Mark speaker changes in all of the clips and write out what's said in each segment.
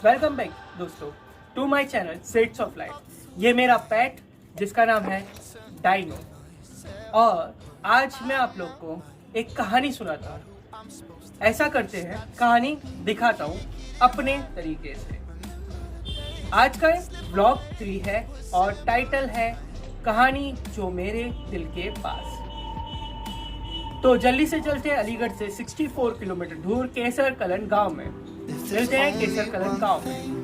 Speaker 1: Welcome back दोस्तों to my channel sets of life. ये मेरा पेट जिसका नाम है डाइनो और आज मैं आप लोग को एक कहानी सुनाता हूँ। ऐसा करते हैं, कहानी दिखाता हूँ अपने तरीके से। आज का ब्लॉग 3 है और टाइटल है कहानी जो मेरे दिल के पास। तो जल्दी से चलते हैं अलीगढ़ से 64 किलोमीटर दूर केसर कलन गांव में। चलते हैं केसर कलन गांव में।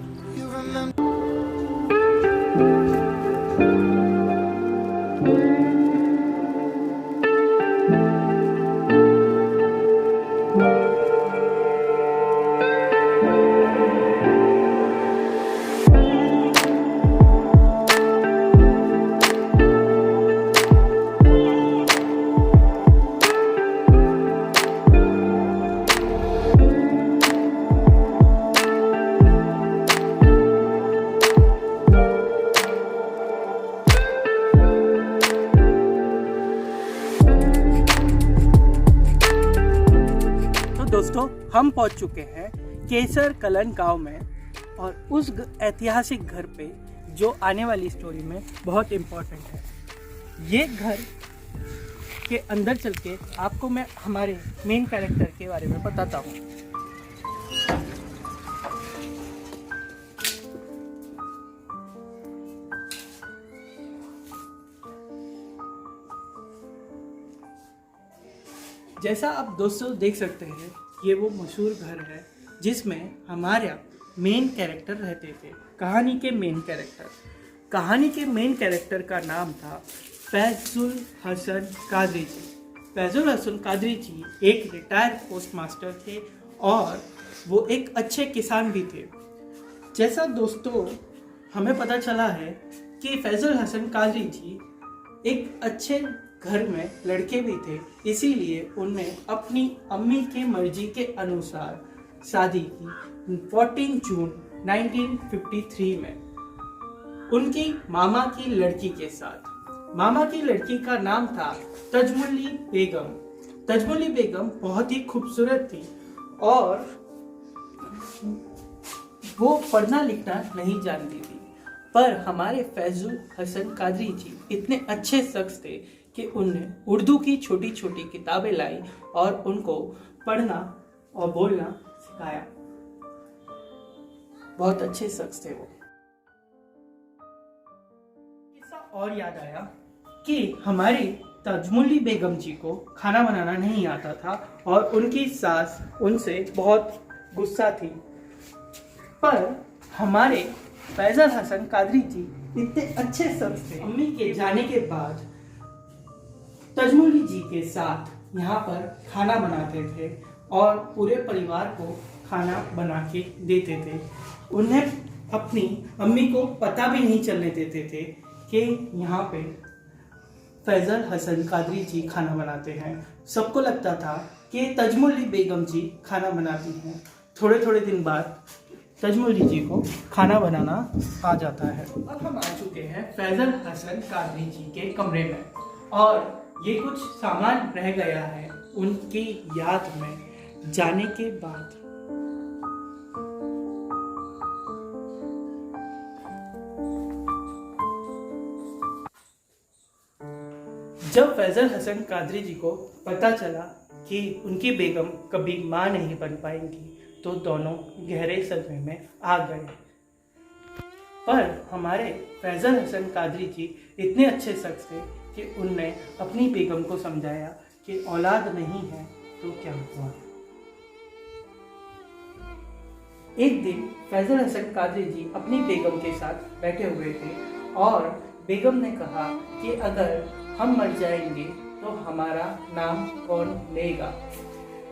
Speaker 1: दोस्तों हम पहुंच चुके हैं केसर कलन गांव में और उस ऐतिहासिक घर पे जो आने वाली स्टोरी में बहुत इम्पोर्टेंट है। ये घर के अंदर चल के आपको मैं हमारे मेन कैरेक्टर के बारे में बताता हूँ। जैसा आप दोस्तों देख सकते हैं, ये वो मशहूर घर है जिसमें हमारा मेन कैरेक्टर रहते थे। कहानी के मेन कैरेक्टर का नाम था फैजुल हसन कादरी जी। फैजुल हसन कादरी जी एक रिटायर्ड पोस्टमास्टर थे और वो एक अच्छे किसान भी थे। जैसा दोस्तों हमें पता चला है कि फैजुल हसन कादरी जी एक अच्छे घर में लड़के भी थे, इसीलिए उनने अपनी अम्मी के मर्जी के अनुसार शादी की 14 जून 1953 में उनकी मामा की लड़की के साथ। मामा की लड़की का नाम था तजमुली बेगम। तजमुली बेगम बहुत ही खूबसूरत थी और वो पढ़ना लिखना नहीं जानती थी, पर हमारे फैजुल हसन कादरी जी इतने अच्छे शख्स थे कि उन्हें उर्दू की छोटी छोटी किताबें लाई और उनको पढ़ना और बोलना सिखाया। बहुत अच्छे शख्स थे वो। किस्सा और याद आया कि हमारी तजमुली बेगम जी को खाना बनाना नहीं आता था और उनकी सास उनसे बहुत गुस्सा थी, पर हमारे फैजल हसन कादरी जी इतने अच्छे शख्स थे। अम्मी के जाने के बाद तजमुली जी के साथ यहाँ पर खाना बनाते थे और पूरे परिवार को खाना बना के देते थे। उन्हें अपनी अम्मी को पता भी नहीं चलने देते थे कि यहाँ पे फैजल हसन कादरी जी खाना बनाते हैं। सबको लगता था कि तजमुली बेगम जी खाना बनाती हैं। थोड़े थोड़े दिन बाद तजमुली जी को खाना बनाना आ जाता है। अब हम आ चुके हैं फैजल हसन कादरी जी के कमरे में और ये कुछ सामान रह गया है उनकी याद में जाने के बाद। जब फैजल हसन कादरी जी को पता चला कि उनकी बेगम कभी मां नहीं बन पाएंगी तो दोनों गहरे सदमे में आ गए। पर हमारे फैजल हसन कादरी जी इतने अच्छे शख्स थे कि उनने अपनी बेगम को समझाया कि औलाद नहीं है तो क्या हुआ। एक दिन फैजल हसन कादरी जी अपनी बेगम के साथ बैठे हुए थे और बेगम ने कहा कि अगर हम मर जाएंगे तो हमारा नाम कौन लेगा।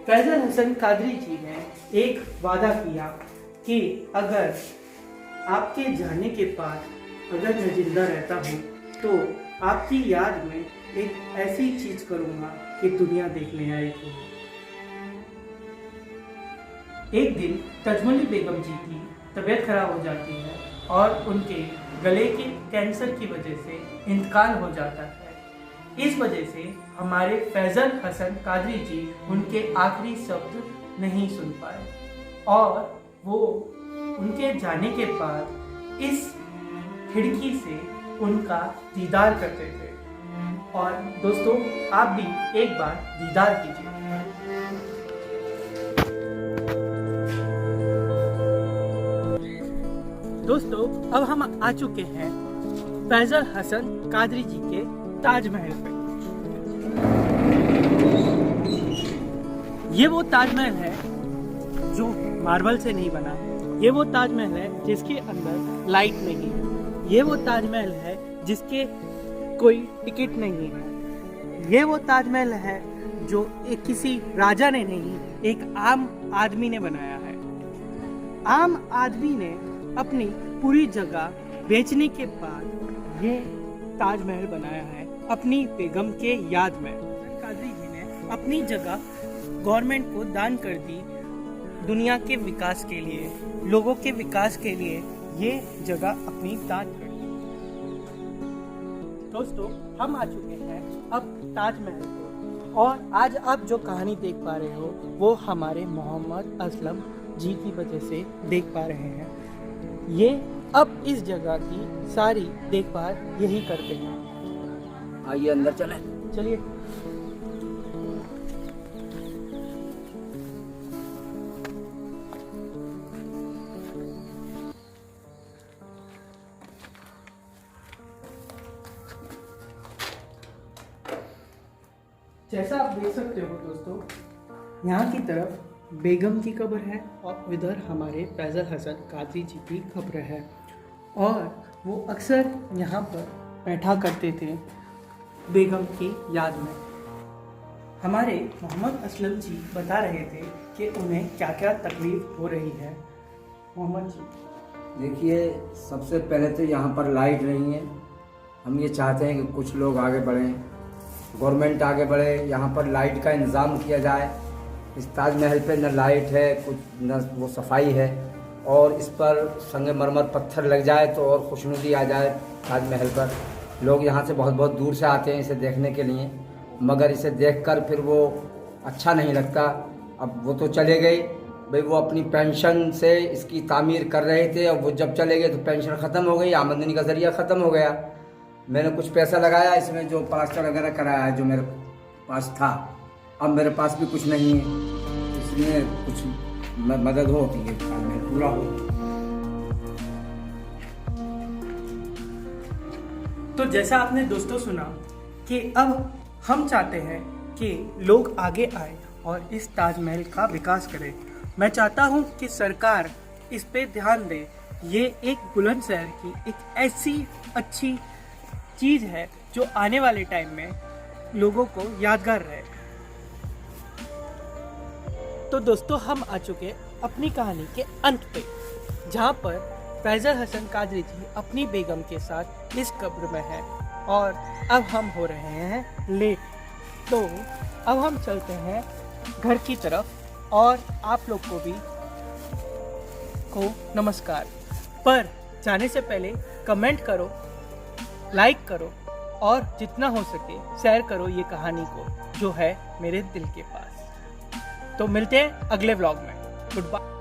Speaker 1: फैजल हसन कादरी जी ने एक वादा किया कि अगर आपके जाने के बाद अगर मैं जिंदा रहता हूँ तो आपकी याद में एक ऐसी चीज करूंगा कि दुनिया देखने आएगी। एक दिन तजमुली बेगम जी की तबीयत खराब हो जाती है और उनके गले के कैंसर की वजह से इंतकाल हो जाता है। इस वजह से हमारे फैजल हसन कादरी जी उनके आखिरी शब्द नहीं सुन पाए और वो उनके जाने के बाद इस खिड़की से उनका दीदार करते थे। और दोस्तों, आप भी एक बार दीदार कीजिए। दोस्तों, अब हम आ चुके हैं फैजल हसन कादरी जी के ताजमहल पे। ये वो ताजमहल है जो मार्बल से नहीं बना। ये वो ताजमहल है जिसके अंदर लाइट नहीं है। ये वो ताजमहल है जिसके कोई टिकट नहीं है। ये वो ताजमहल है जो किसी राजा ने नहीं, एक आम आदमी ने बनाया है। आम आदमी ने अपनी पूरी जगह बेचने के बाद ये ताजमहल बनाया है अपनी बेगम के याद में। कादरी जी ने अपनी जगह गवर्नमेंट को दान कर दी, दुनिया के विकास के लिए, लोगों के विकास के लिए ये जगह अपनी दान कर दी। दोस्तों, हम आ चुके हैं अब ताजमहल पे, और आज आप जो कहानी देख पा रहे हो वो हमारे मोहम्मद असलम जी की वजह से देख पा रहे हैं। ये अब इस जगह की सारी देखभाल यही करते हैं।
Speaker 2: आइए अंदर चलें।
Speaker 1: चलिए। जैसा आप देख सकते हो दोस्तों, यहाँ की तरफ बेगम की कब्र है और उधर हमारे फैजल हसन कादरी जी की कब्र है। और वो अक्सर यहाँ पर बैठा करते थे बेगम की याद में। हमारे मोहम्मद असलम जी बता रहे थे कि उन्हें क्या क्या तकलीफ हो रही है। मोहम्मद जी,
Speaker 2: देखिए, सबसे पहले तो यहाँ पर लाइट नहीं है। हम ये चाहते हैं कि कुछ लोग आगे बढ़ें, गवर्नमेंट आगे बढ़े, यहाँ पर लाइट का इंतज़ाम किया जाए। इस ताजमहल पे न लाइट है, कुछ न वो सफाई है, और इस पर संगमरमर पत्थर लग जाए तो और खुशनुदी आ जाए ताजमहल पर। लोग यहाँ से बहुत बहुत दूर से आते हैं इसे देखने के लिए, मगर इसे देखकर फिर वो अच्छा नहीं लगता। अब वो तो चले गए भाई, वो अपनी पेंशन से इसकी तामीर कर रहे थे। अब वो जब चले गए तो पेंशन ख़त्म हो गई, आमदनी का ज़रिया ख़त्म हो गया। मैंने कुछ पैसा लगाया इसमें, जो प्लास्टर वगैरह कराया है, जो मेरे पास था। अब मेरे पास भी कुछ नहीं है, इसलिए कुछ मदद हो कि ये पूरा हो।
Speaker 1: तो जैसा आपने दोस्तों सुना कि अब हम चाहते हैं कि लोग आगे आए और इस ताजमहल का विकास करें। मैं चाहता हूं कि सरकार इस पे ध्यान दे। ये एक बुलंदशहर की एक ऐसी अच्छी चीज़ है जो आने वाले टाइम में लोगों को यादगार रहे। तो दोस्तों, हम आ चुके अपनी कहानी के अंत पे, जहाँ पर फैजल हसन कादरी जी अपनी बेगम के साथ इस कब्र में है और अब हम हो रहे हैं लेट। तो अब हम चलते हैं घर की तरफ और आप लोग को भी नमस्कार। पर जाने से पहले कमेंट करो, लाइक करो और जितना हो सके शेयर करो ये कहानी को जो है मेरे दिल के पास। तो मिलते हैं अगले व्लॉग में। Good bye.